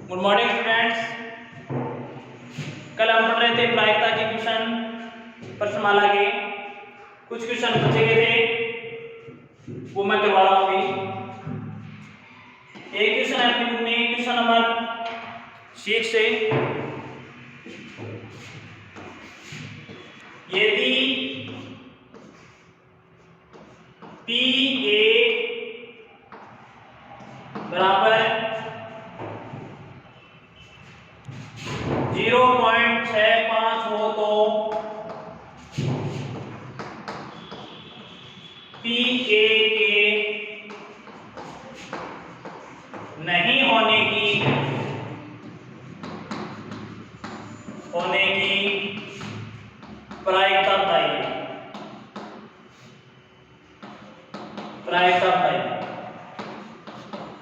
Good morning students. कल हम पढ़ रहे थे प्रायिकता के क्वेश्चन, प्रश्नमाला के कुछ क्वेश्चन बचे गए थे, वो मैं करवा रहा हूँ अभी। एक क्वेश्चन है अपनी बुक में, क्वेश्चन नंबर 6 से, यदि PA बराबर 0.65 हो तो PA के नहीं होने की प्रायिकता बताइए। प्रायिकता बताइए।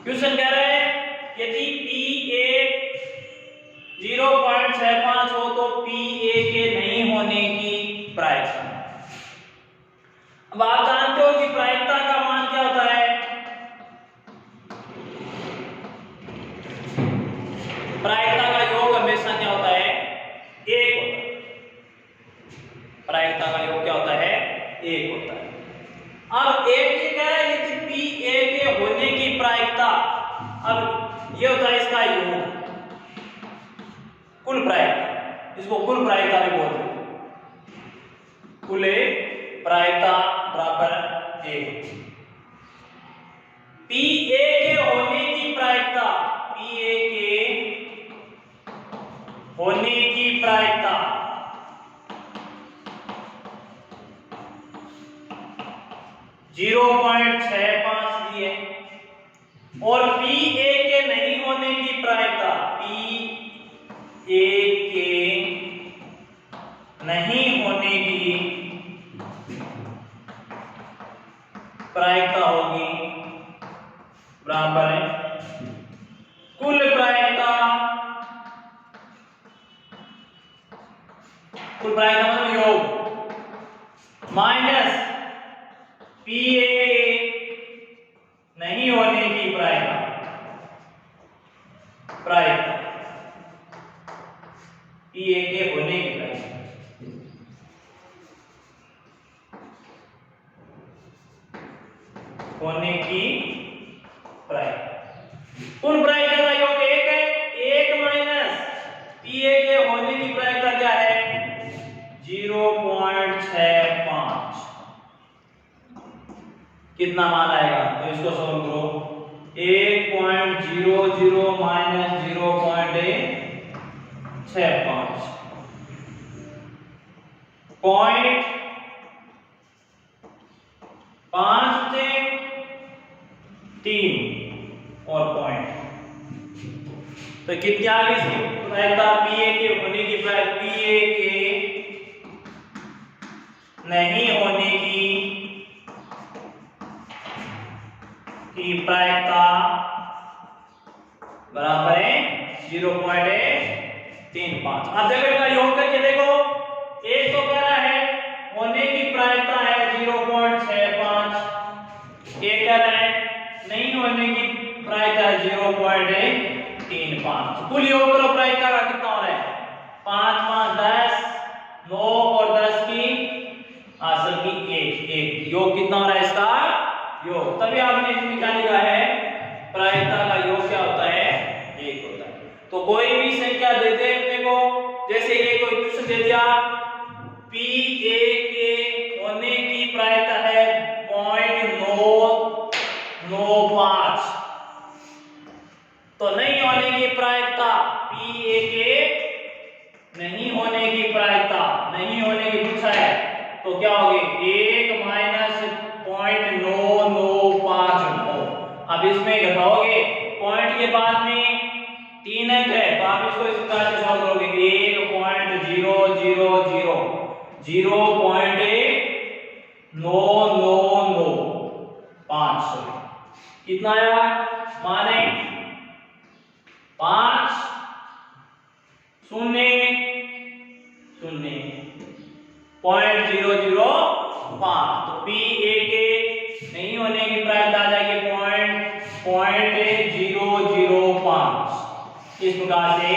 क्वेश्चन कह रहा है यदि PA 0.65 हो तो PA के नहीं होने की प्रायिकता। अब आप जानते हो कि प्रायिकता का मान क्या होता है? प्रायिकता का योग हमेशा क्या होता है? 1 होता है। प्रायिकता का योग क्या होता है? 1 होता है। अब एक ये कह रहा है यदि PA के होने की प्रायिकता, अब ये होता है इसका योग, कुल प्रायिकता, इसको कुल प्रायिकता भी बोलते हैं। कुल प्रायिकता बराबर 1। PA के होने की प्रायिकता, PA के होने की प्रायिकता 0.65 दी है, और PA के नहीं होने की प्रायिकता, PA के नहीं होने की प्रायिकता होगी बराबर है कुल प्रायिकता। कुल प्रायिकता मतलब योग माइनस PA के नहीं होने की प्रायिकता। प्रायिकता PA के होने की प्रायिकता, होने की प्रायिकता। कुल प्रायिकता का योग 1 है। 1 माइनस PA के होने की प्रायिकता क्या है? 0.65। कितना मान आएगा? तो इसको सॉल्व करो। 1.00 माइनस 0.65 पॉइंट 5 से 3 और पॉइंट, तो कितनी आ गई इसकी प्रायिकता? PA के होने की प्रायिकता, PA के नहीं होने की प्रायिकता बराबर है 0.35। अब देखो इसका योग करके देखो, एक तो कह रहा है होने की प्रायिकता है 0.65, एक कह रहा है नहीं होने की प्रायिकता है 0.35। कुल योग करो प्रायिकता का, कितना हो रहा है? 5 5 10, 9 और 10 की असल की 1 योग कितना हो रहा है इसका? योग। तभी आपने इसमें क्या लिखा है? प्रायिकता का योग क्या होता है? 1 होता है। तो कोई भी संख्या दे दे अपने को, जैसे ये कोई क्वेश्चन दे दिया PA के होने की प्रायिकता है 0.995, तो नहीं होने की प्रायिकता, PA के नहीं होने की प्रायिकता, नहीं होने की पूछा है, तो क्या होगी? 1 माइनस 0.995। अब इसमें घटाओगे, पॉइंट के बाद में 3 अंक है, तो आप इसको इस प्रकार से सॉल्व करोगे। 0.000.99995 कितना आया? माने 5 0 0 0.005। तो PA के नहीं होने की प्रायिकता आ जाएगी 0.005। इस प्रकार से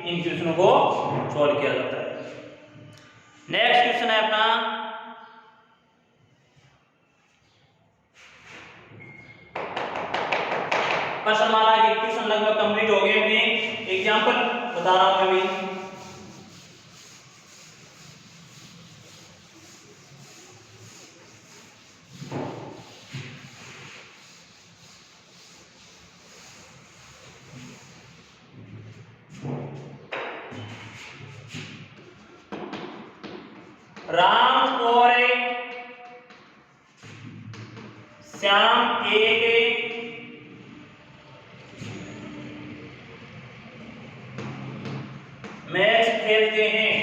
इन क्वेश्चनों को सॉल्व किया जाता है। नेक्स्ट क्वेश्चन है अपना प्रश्नमाला के क्वेश्चन लगभग कंप्लीट हो गए। अपने एग्जांपल बता रहा हूं मैं अभी। राम और श्याम एक मैच खेलते हैं।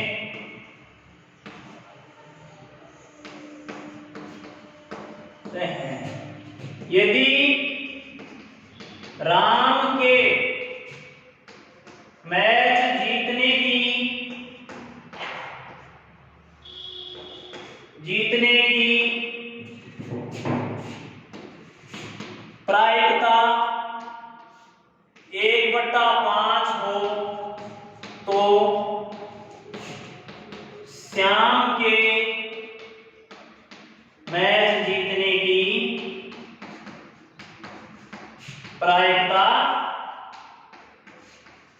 यदि राम के मैच जीतने की प्रायिकता 1/5 हो तो श्याम के मैच जीतने की प्रायिकता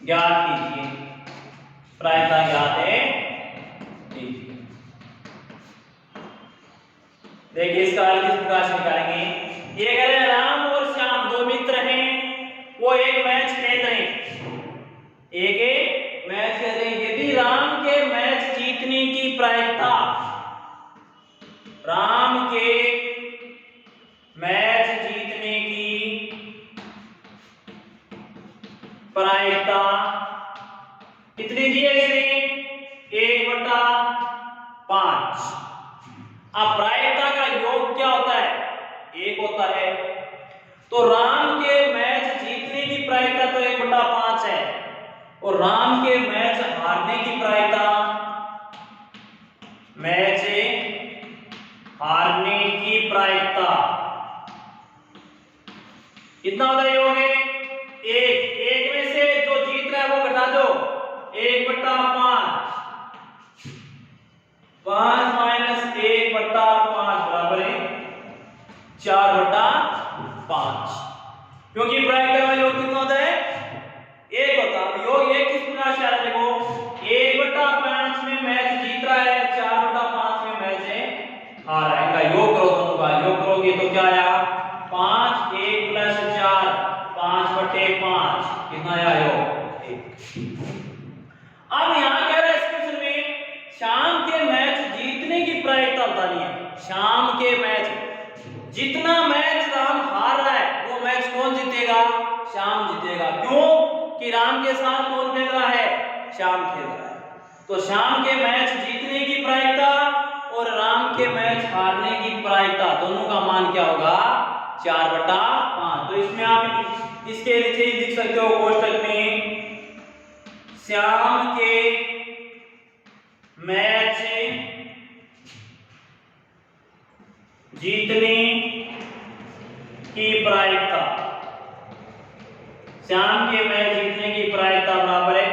ज्ञात कीजिए। प्रायिकता ज्ञात है। देखिए इसका हल किस प्रकार से निकालेंगे। ये कह रहे हैं राम और श्याम दो मित्र हैं, वो एक मैच खेल रहे हैं। एक मैच खेल रहे हैं। यदि राम के मैच जीतने की प्रायिकता, राम के मैच जीतने की प्रायिकता कितनी दी है इसे? 1/5। अब प्रायिकता का योग क्या होता है? 1 होता है। तो राम के मैच जीतने की प्रायिकता तो 1/5 है, और राम के मैच हारने की प्रायिकता, मैच हारने की प्रायिकता कितना होता है? योग 1 में से जो जीत रहा है वो घटा दो। 1/5 5 - 1/5 बराबर है 4/5, क्योंकि प्रायिकता का योग कितना होता है? 1 होता है। योग 1 किस प्रकार से आ रहा है? देखो 1/5 में मैच जीत रहा है, 4/5 में मैच हार रहा है। इनका योग करो, दोनों का योग करोगे तो क्या आया? 5 1 + 4 5/5 कितना आया? योग 1। अब यहां कह रहा है इस क्वेश्चन में शाम के मैच जीतने की प्रायिकता बतानी है। शाम के मैच, जितना मैच राम हार रहा है वो मैच कौन जीतेगा? श्याम जीतेगा। क्यों? कि राम के साथ कौन खेल रहा है? श्याम खेल रहा है। तो श्याम के मैच जीतने की प्रायिकता और राम के मैच हारने की प्रायिकता, दोनों का मान क्या होगा? 4/5। तो इसमें आप इसके नीचे लिख सकते हो कोष्टक में, श्याम के मैच जीतने की प्रायिकता, श्याम के मैच जीतने की प्रायिकता बराबर है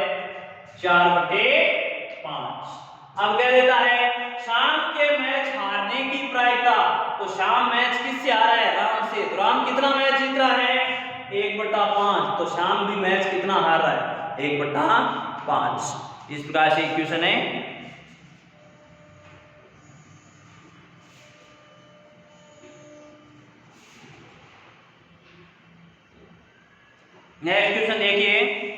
4/5। अब कह देता है शाम के मैच हारने की प्रायिकता, तो शाम मैच किससे हारा है? राम से। तो राम कितना मैच जीत रहा है? 1/5। तो शाम भी मैच कितना हार रहा है? 1/5। इस प्रकार से इक्वेशन है। नेक्स्ट क्वेश्चन देखिए।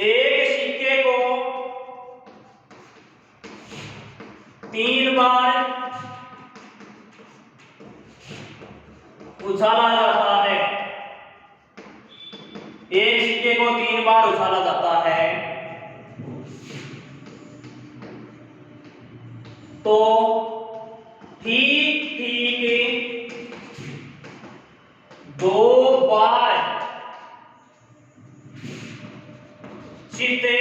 एक सिक्के को 3 बार उछाला जाता है। एक सिक्के को 3 बार उछाला जाता है। तो ठीक ठीक 2 बार चीते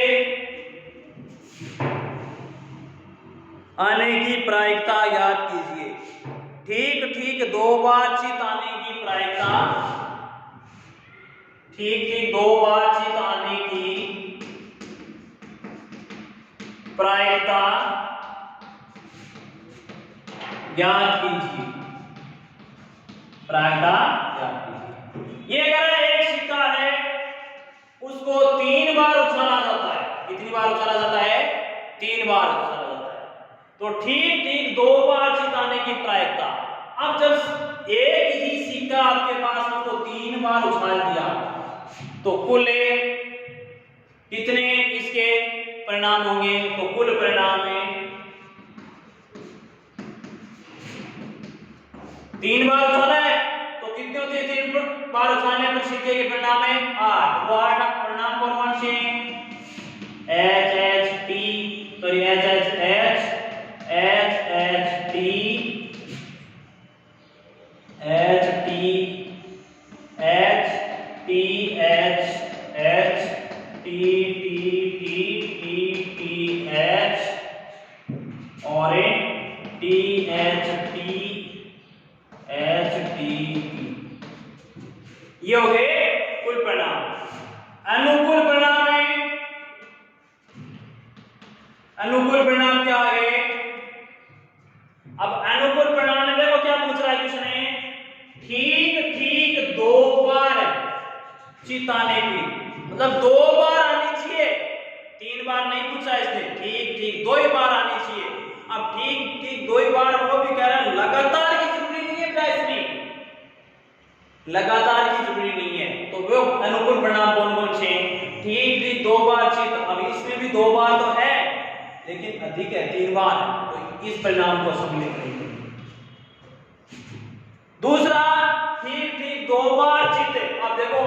आने की प्रायिकता याद कीजिए। ठीक ठीक 2 बार चित आने की प्रायिकता, ठीक ठीक 2 बार चित आने की प्रायिकता याद कीजिए। प्रायिकता याद कीजिए। ये अगर एक सिक्का है उसको 3 बार उछाला जाता है। कितनी बार उछाला जाता है? 3 बार उछाला जाता है। तो ठीक ठीक 2 बार चिताने की प्रायिकता। अब जब एक ही सिक्का आपके पास उसको 3 बार उछाल दिया तो कुल कितने इसके परिणाम होंगे? तो कुल परिणाम में 3 बार उछाला है तो कितने होते हैं? 3 बार उछालने पर सिक्के के परिणाम है 8। परिणाम कौन से? H H T, sorry H H H H H T H T H T H H T T T T T H और T H T H T T. ये हो गए कुल परिणाम। अनुकूल परिणाम है, अनुकूल परिणाम क्या आ गए? अब अनुकूल परिणाम में देखो क्या पूछ रहा है क्वेश्चन है, ठीक ठीक 2 बार चिताने की, मतलब 2 बार आनी चाहिए, 3 बार नहीं पूछा इसने, ठीक ठीक 2 ही बार आनी चाहिए। अब ठीक ठीक 2 ही बार वो भी कह रहा है, लगातार की जरूरी नहीं है प्राइस में, लगातार की जरूरी नहीं है। तो वो अनुकूल परिणाम कौन कौन से? ठीक ठीक 2 बार चित, अब इसमें भी 2 बार तो है लेकिन अधिक है 3 बार, तो इस परिणाम को सम्मिलित नहीं करेंगे। दूसरा ठीक ठीक 2 बार चित, अब देखो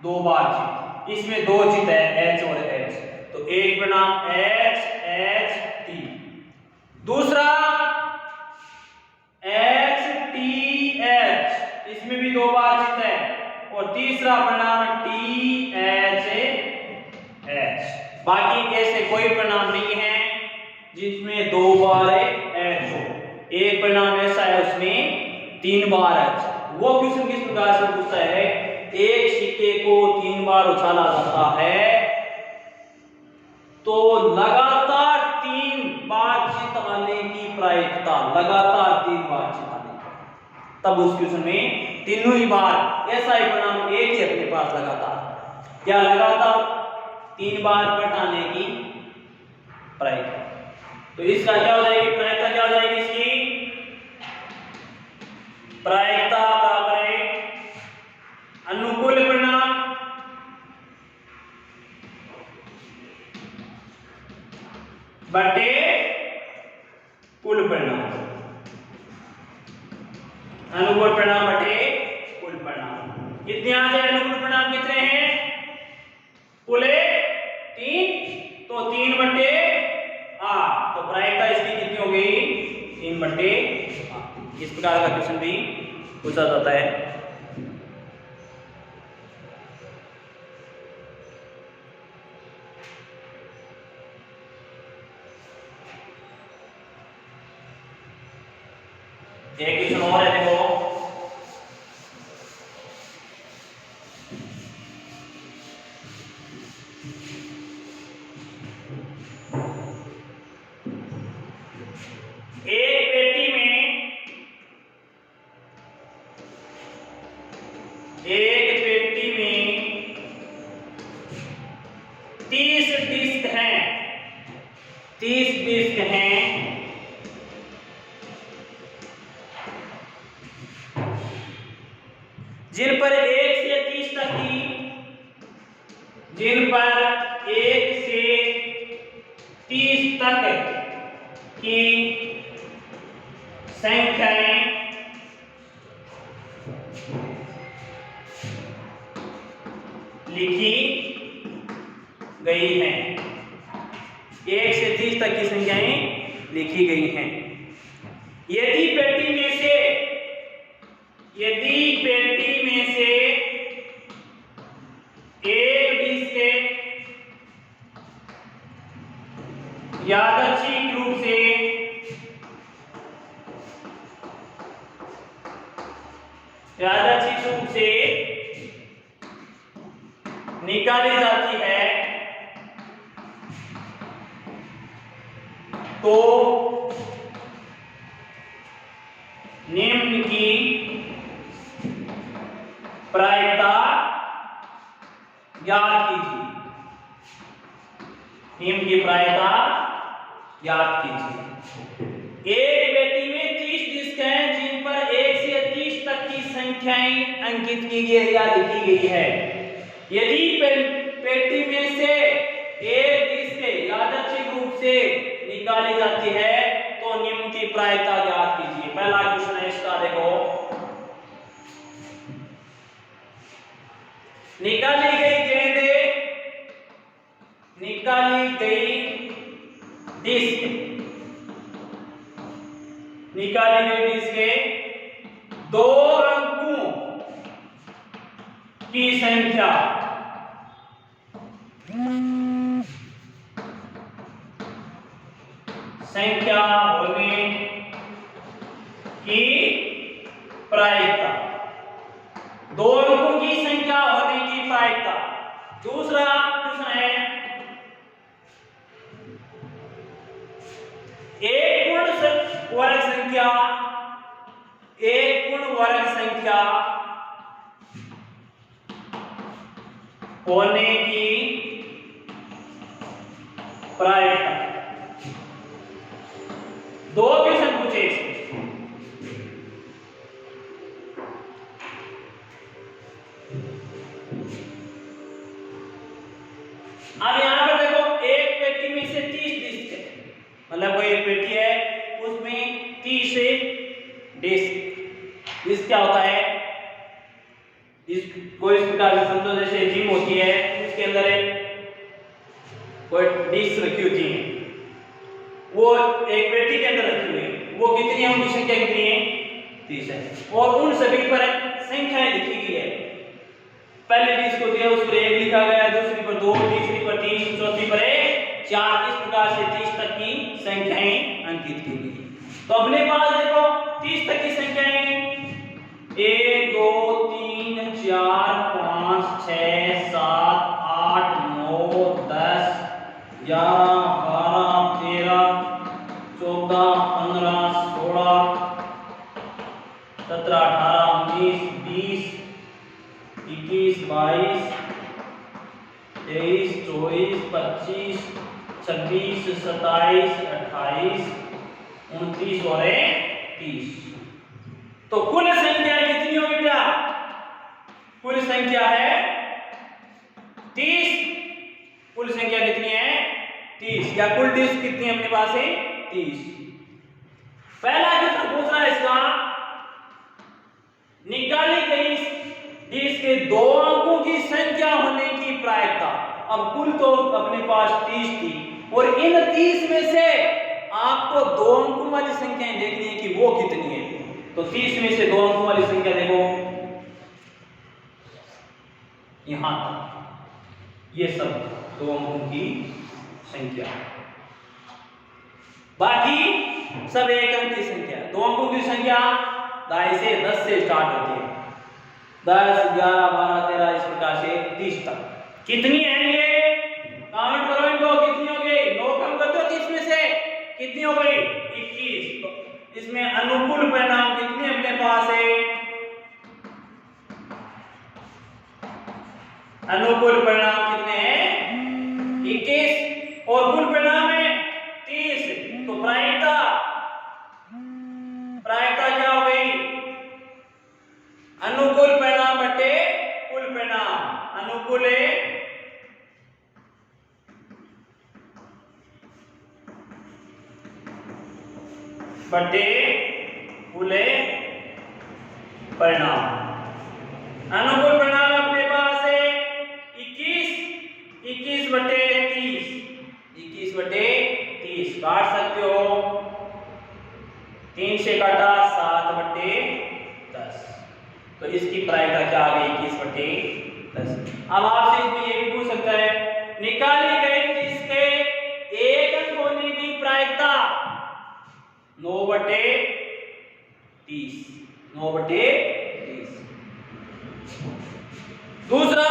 2 बार चित, इसमें 2 चित है एच और एच, तो एक परिणाम एच एच टी, दूसरा एच टी एच, इसमें भी 2 बार चित है, और तीसरा परिणाम टी एच एच। बाकी ऐसे कोई परिणाम नहीं है जिसमें 2 बार एच हो। एक परिणाम ऐसा है उसमें 3 बार एच। वो क्वेश्चन किस प्रकार से पूछता है, एक सिक्के को 3 बार उछाला जाता है तो लगातार 3 बार चित आने की प्रायिकता, लगातार 3 बार चित आने की, तब उस क्वेश्चन में तीनों ही बार ऐसा ही परिणाम एक ही अपने पास लगातार, क्या लगातार 3 बार पटाने की प्रायिकता। तो इसका क्या हो जाएगी प्रायिकता, क्या हो जाएगी इसकी प्रायिकता बराबर है अनुकूल परिणाम बटे कुल परिणाम, अनुकूल परिणाम बटे कुल परिणाम। कितने आ जाए अनुकूल परिणाम? कितने हैं? कुल 3, तो 3 बटे 8, तो प्रायिकता इसकी कितनी हो गई? 3 बटे 8। इस प्रकार का क्वेश्चन भी पूछा जाता है। एक क्वेश्चन और है, देखो एक पेटी में 30 डिस्क हैं, 30 डिस्क हैं, जिन पर 1 से 30 तक की, जिन पर 1 से 30 तक की संख्याएं लिखी गई हैं। 1 से 30 तक की संख्याएं लिखी गई हैं। यदि पेटी में से एक डिश के यादृच्छिक रूप से निकाली जाती है तो निम्न की प्रायिकता ज्ञात कीजिए। निम्न की प्रायिकता ज्ञात कीजिए। एक पेटी में 30 डिस्क हैं जिन पर 1 से 30 तक की संख्याएं अंकित की गई या लिखी गई है। यदि पेटी में से एक डिस्क यादृच्छिक रूप से निकाली जाती है तो निम्न की प्रायिकता ज्ञात कीजिए। पहला क्वेश्चन है इसका, देखो, निकाली गई डिस्क के 2 अंकों की संख्या होने की प्रायिकता, 2 अंकों की संख्या होने की प्रायिकता। दूसरा प्रश्न है, एक पूर्ण वर्ग संख्या होने की प्रायिकता। 2 क्वेश्चन पूछे। अब यहां पर देखो, एक पेटी में से 30 डिस्क है, मतलब कोई एक पेटी है उसमें 30 डिस्क क्या होता है, कोई इस प्रकार से समझो जैसे जिम होती है, उसके अंदर एक कोई डिस्क रखी होती है, वो एक पेटी के अंदर रखी हुई है, वो कितनी है, उनकी संख्या कितनी है, 30 है, और उन सभी पर संख्याएं लिखी गई है। पहले डिस्क को दिया, उस पर 1 लिखा गया, दूसरी पर 2, तीसरी पर 3, चौथी पर 4, इस प्रकार से 30 तक की संख्याएं अंकित की गई। तो अपने पास देखो 30 तक की संख्याएं 1 2 3 4 5 6 7 8 9 10 11 12 13 14 15 16 17 18 19 20 21 22 23 24 25 26 27 28 29 और 30। तो कुल संख्या कितनी होगी बेटा, कुल संख्या है 30। कुल संख्या कितनी है, 30, या कुल डिस्क कितनी है अपने पास है, 30। पहला क्वेश्चन पूछ रहा है इसका, निकाली गई डिस्क के 2 अंकों की संख्या होने की प्रायिकता। अब कुल तो अपने पास 30 थी, और इन 30 में से आपको 2 अंकों वाली संख्याएं देखनी है कि वो कितनी है। तो 30 में से 2 अंकों वाली संख्या देखो, यहां तक ये सब 2 अंकों की संख्या, बाकी सब 1 अंक की संख्या। 2 अंकों की संख्या 10 से स्टार्ट होती है, 10 11 12 13 इस प्रकार से 30 तक। कितनी है ये, काउंट करो इनको, कितनी हो गई, 9 कम कर दो 30 में से, कितनी हो गई, 21। तो इसमें अनुकूल परिणाम कितने अपने पास है, अनुकूल परिणाम कितने हैं, 21, और कुल परिणाम है 30। तो प्रायिकता क्या हो गई, अनुकूल परिणाम बटे कुल परिणाम, अनुकूल बटे कुल परिणाम। अनुकूल परिणाम अपने पास है 21 बटे 30, 21 बटे 30 काट सकते हो। से काटा 7/10, तो इसकी प्रायिकता क्या आ गई 21/10। अब आपसे इसमें ये भी पूछ सकता है, निकाली गई जिसके एक अंक होने की प्रायिकता 9/30, 9/30। दूसरा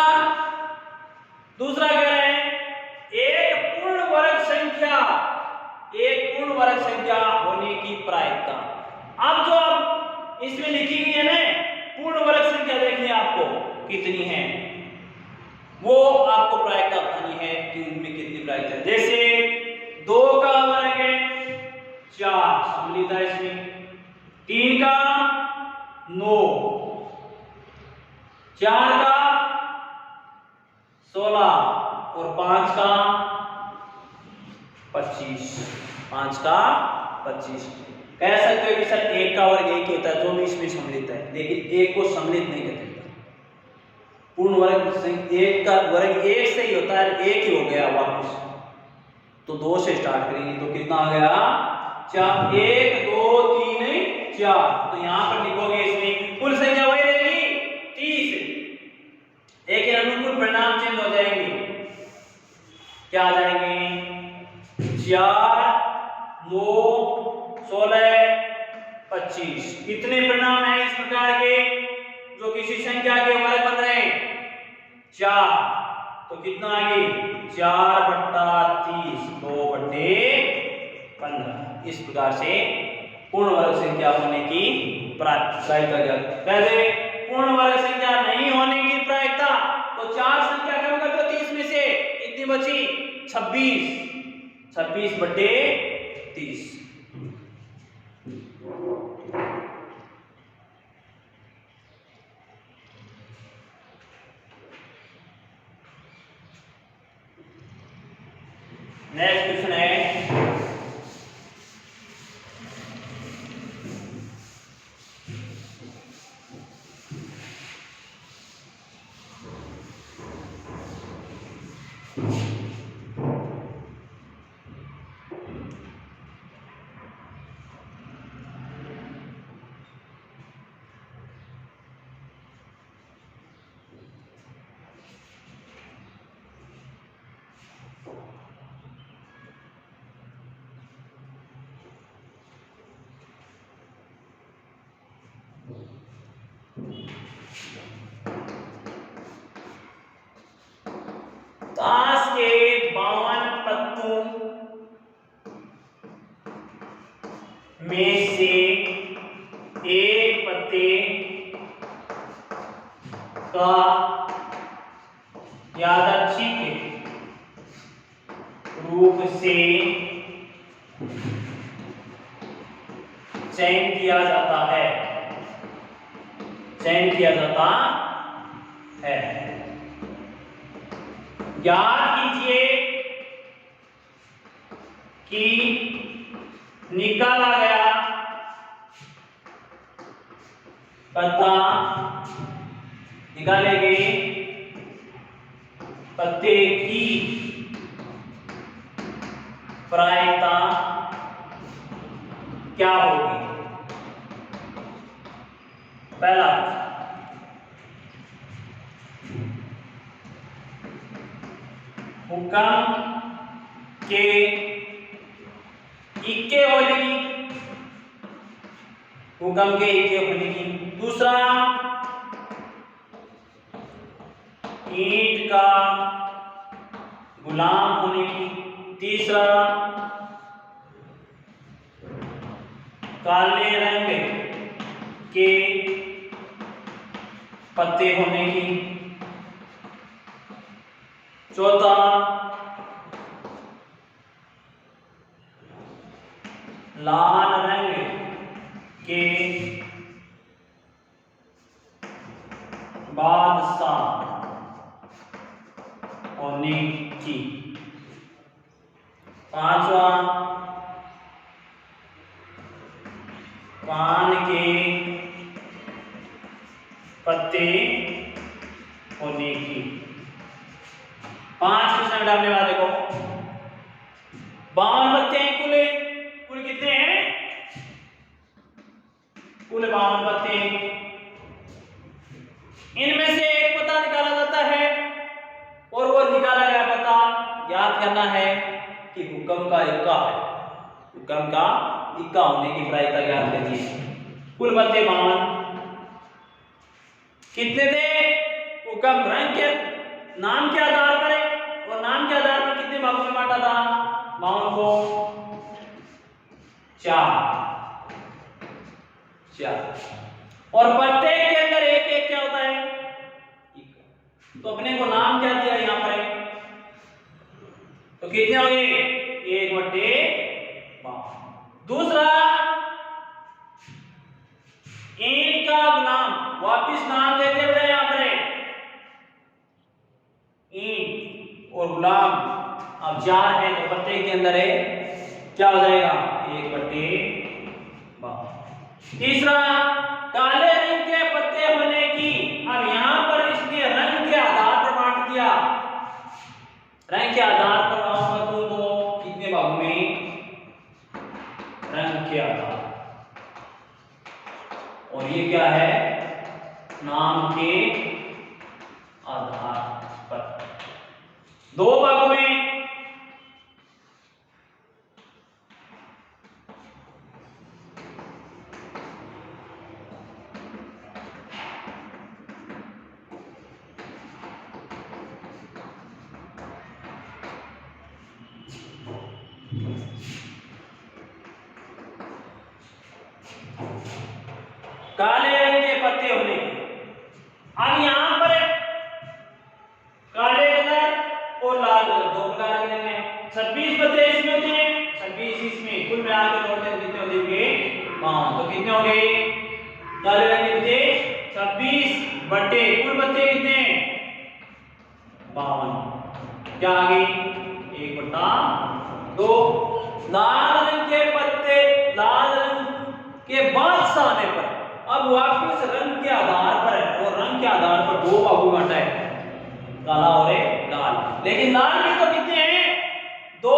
कह रहे हैं एक पूर्ण वर्ग संख्या होने की प्रायिकता। अब जो अब इसमें लिखी गई है ना पूर्ण वर्ग संख्या, देखिए आपको कितनी है, वो आपको प्रायिकता बतानी है कि उनमें कितनी प्रायिकता है। जैसे 2 का वर्ग है 4, सम्मिलित है इसमें, 3 का 9, 4 का 16 और 5 का 25, 5 का 25। कह सकते हो कि सर 1 का वर्ग 1 होता है, दोनों इसमें सम्मिलित है, लेकिन 1 को सम्मिलित नहीं कर सकता। पूर्ण वर्ग 1 का वर्ग 1 से ही होता है, 1 ही हो गया वापस, तो 2 से स्टार्ट करेंगे तो कितना आ गया 4, 1 2 3 4। तो यहां पर लिखोगे इसमें कुल संख्या वही रहेगी 30, लेकिन अनुकूल परिणाम चेंज हो जाएंगे। क्या आ जाएंगे 4 9 16 25। कितने परिणाम हैं इस प्रकार के जो किसी संख्या के वर्ग बन रहे हैं 4, तो कितना आ गई 4/30, 2/15। इस प्रकार से पूर्ण वर्ग संख्या होने की प्रायिकता। वैसे पूर्ण वर्ग संख्या नहीं होने की प्रायिकता, तो 4 संख्या कम कर दो 30 में से, कितनी बची 26, 26/30। नेक्स्ट क्वेश्चन है ताश के 52 पत्तों में से एक पत्ते का यादृच्छिक रूप से चयन किया जाता है, ज्ञात कीजिए कि निकाला गया पत्ता, निकाले गए पत्ते की प्रायिकता क्या होगी। पहला हुक्म के इक्के होने की, हुक्म के इक्के होने की। दूसरा ईंट का गुलाम होने की। तीसरा काले रंग के पत्ते होने की। चौथा लाल रंग के बादशाह होने की। पांचवा पान के पत्ते होने की। 5 क्वेश्चन डालने वाले को 52 पत्ते हैं, कुल कितने हैं कुल 52 पत्ते। इनमें से एक पता निकाला जाता है और वो निकाला गया पता याद करना है कि हुक्म का इक्का है। हुक्म का इक्का होने की प्रायिकता याद करिए। कुल पत्ते 52 कितने थे? हुक्म रंग के नाम के आधार पर है और नाम के आधार पर कितने भागों में बांटा था? 52 को 4 और प्रत्येक के अंदर एक एक क्या होता है? तो अपने को नाम क्या दिया यहां पर? तो कितने हो गए? 1/52। दूसरा ईंट का गुलाम, वापिस नाम देते हुए यहां पर ईंट और गुलाम अब 4 है तो प्रत्येक के अंदर है क्या हो जाएगा? 1/52। तीसरा काले रंग के पत्ते होने की, अब यहां पर इसने रंग के आधार पर बांट दिया। रंग के आधार पर पत्तों को कितने भागों में? रंग के आधार। और ये क्या है? नाम के आधार पर 2 भागों में। काले रंग के पत्ते होने की, अब यहां पर काले कलर और लाल कलर 2 प्रकार के हैं। 26 पत्ते इसमें होते हैं, 26 इसमें, कुल मिलाकर जोड़ते हैं कितने हो जाएंगे? 5। तो कितने हो गए काले रंग के पत्ते? 26 बटे कुल पत्ते कितने? 52। क्या आ गई? 1/2। लाल रंग के पत्ते, लाल रंग के बाद आने पर अब वापिस रंग के आधार पर है और रंग के आधार पर 2 भागों में बांटा है, काला और लाल। लेकिन लाल में तो कितने हैं? 2,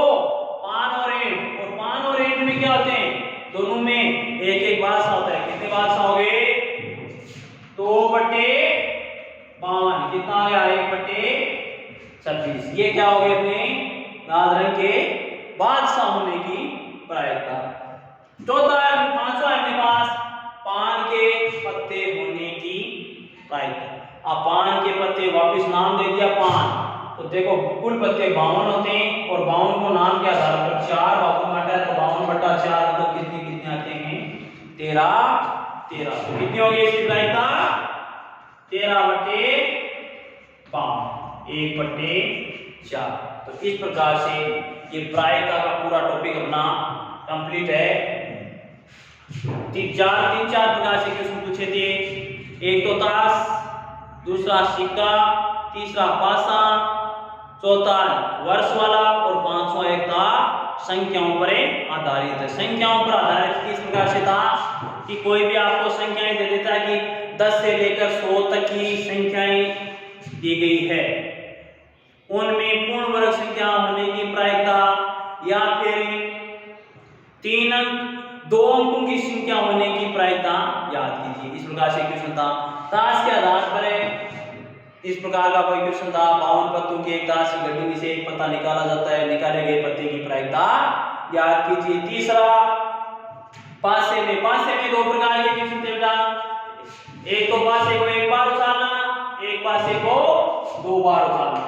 5 और 8। और 5 और 8 में क्या होते हैं? दोनों में एक एक बादशाह होता है। कितने बादशाह हो गए? 2/52। कितना आ गया? 1/26। ये क्या हो गए? अपने लाल रंग के बादशाह होने की प्रायिकता। चौथा है, 5वां है अपने पास पान के पत्ते होने की प्रायिकता। अब पान के पत्ते वापिस नाम दे दिया पान, तो देखो कुल पत्ते 52 होते हैं और 52 को नाम के आधार पर 4 भागों में बांटा है तो 52/4 मतलब कितने कितने आते हैं? 13। तो कितनी होगी इसकी प्रायिकता? 13/52 1/4। तो इस प्रकार से ये प्रायिकता का पूरा टॉपिक अपना कंप्लीट है। 3-4 प्रकार से क्वेश्चन पूछे थे। एक तो ताश, दूसरा सिक्का, तीसरा पासा, चौथा वर्ष वाला और 5वां एक था संख्याओं पर आधारित है। संख्याओं पर आधारित किस प्रकार से था कि कोई भी आपको संख्याएं दे देता है कि 10 से लेकर 100 तक की संख्याएं दी गई है, उनमें पूर्ण वर्ग संख्या होने की प्रायिकता या फिर 3 अंक 2 अंकों की संख्या होने की प्रायिकता याद कीजिए। इस प्रकार से क्वेश्चन था। ताश के आधार पर इस प्रकार का कोई क्वेश्चन था। 52 पत्तों की एक ताश की घड़ी से एक पत्ता निकाला जाता है, निकाले गए पत्ते की प्रायिकता याद कीजिए। तीसरा पासे में 2 प्रकार के क्वेश्चन थे बेटा। एक तो पासे को एक बार उछालना, एक पासे को 2 बार उछालना।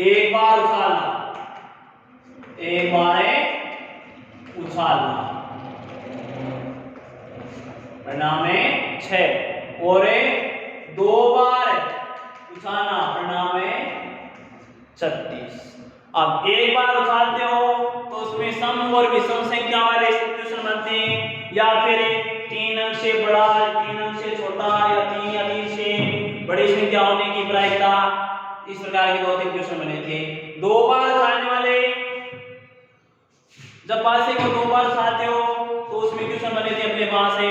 एक बार उछालना, एक बार उछालना, परिणाम है 6। और 2 बार उछालना, परिणाम है 36। अब एक बार उछालते हो तो उसमें सम और विषम संख्या वाले क्वेश्चन बनते हैं, या फिर 3 अंक से बड़ा, 3 अंक से छोटा, या 3 से बड़ी संख्या होने की प्रायिकता। इस प्रकार के 2-3 क्वेश्चन बने थे। 2 बार उछालने वाले, जब पासे को 2 बार उछालते हो तो उसमें क्वेश्चन बने थे अपने पास है,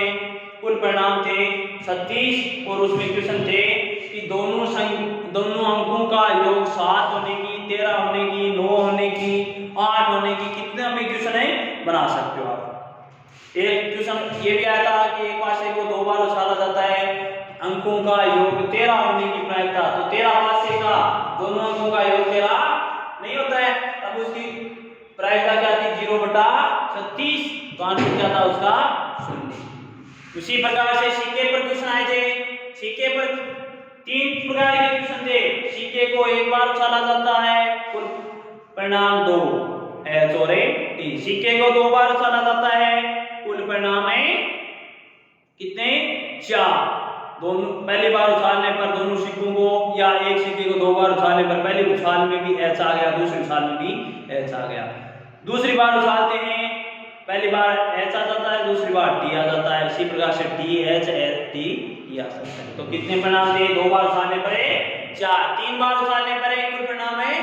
कुल परिणाम थे 36। और उसमें क्वेश्चन थे कि दोनों अंकों का योग 7 होने की, 13 होने की, 9 होने की, 8 होने की, कितने में क्वेश्चन है बना सकते हो आप। एक क्वेश्चन ये भी आया था कि एक पासे को 2 बार उछाला जाता है, अंकों का योग 13 होने की प्रायिकता। तो 13 पासे का दोनों अंकों का योग 13 नहीं होता है, तब उसकी प्रायिकता क्या थी 0/36। तो आंसर क्या था उसका 0। उसी प्रकार से सिक्के पर क्वेश्चन आए थे। सिक्के पर 3 प्रकार के क्वेश्चन थे। सिक्के को एक बार उछाला जाता है, कुल परिणाम 2 एच और टी। सिक्के को 2 बार उछाला जाता है, कुल परिणाम है कितने 4। दोनों पहली बार उछालने पर दोनों सिक्कों को, या एक सिक्के को 2 बार उछालने पर पहली उछाल में भी एच आ गया, दूसरी उछाल में भी एच आ गया। दूसरी बार उछालते हैं, पहली बार एच आ जाता है, दूसरी बार टी आ जाता है। इसी प्रकार से टी एच टी आ सकता है। तो कितने परिणाम थे 2 बार उछालने पर 4, 3 बार उछालने पर कुल परिणाम है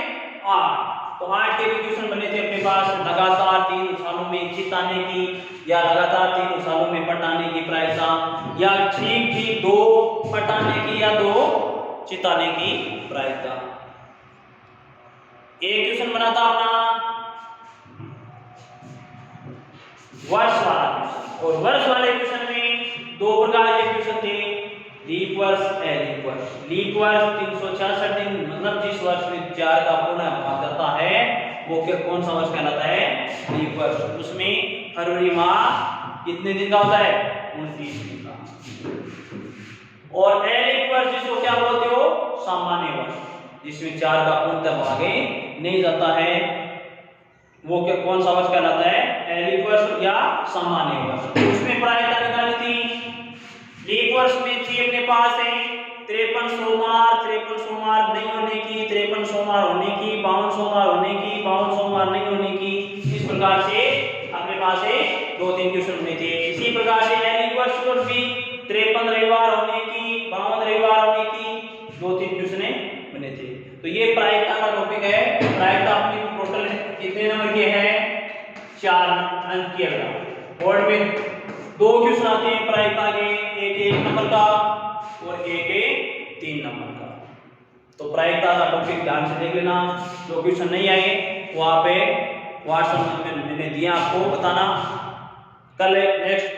8। तो 8 के भी क्वेश्चन बने थे अपने पास। लगातार 3 उछालों में चित आने की, या लगातार 3 उछालों में पट आने की प्रायिकता, या ठीक ठीक 2 पट आने की या 2 चित आने की प्रायिकता। एक क्वेश्चन बना था अपना वर्ष वाला क्वेश्चन, और वर्ष वाले क्वेश्चन में 2 प्रकार के क्वेश्चन थे, लीप वर्ष, एलीप वर्ष। लीप वर्ष 366 दिन, मतलब जिस वर्ष में 4 का पुनः भाग जाता है वो कौन सा वर्ष कहलाता है, लीप वर्ष। उसमें फरवरी माह कितने दिन का होता है, 29 दिन का। और एलीप वर्ष जिसको क्या बोलते हो, सामान्य वर्ष, जिसमें 4 का पूर्णतः भाग नहीं जाता है, वो कौन सा वर्ष कहलाता है, एलीप वर्ष या सामान्य वर्ष। उसमें प्रायिकता निकाली थी। लीप वर्ष में थी अपने पास है 53 सोमवार, 53 सोमवार नहीं होने की, 53 सोमवार होने की, 52 सोमवार होने की, 52 सोमवार नहीं होने की। इस प्रकार से अपने पास है 2-3 क्वेश्चन बने थे। इसी प्रकार से एलीप वर्ष पर भी 53 रविवार होने की, 52 रविवार होने की 2-3 क्वेश्चन बने थे। तो ये प्रायिकता का टॉपिक है। प्रायिकता अपनी टोटल कितने नंबर के है, 4 अंक की। बोर्ड में 2 क्वेश्चन आते हैं प्रायिकता के, एक 1 नंबर का और एक 3 नंबर का। तो प्रायिकता का टॉपिक ध्यान से देख लेना। जो क्वेश्चन नहीं आए वो आप व्हाट्सएप में मैंने दिया, आपको बताना। कल नेक्स्ट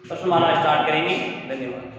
प्रश्नमाला स्टार्ट करेंगे। धन्यवाद।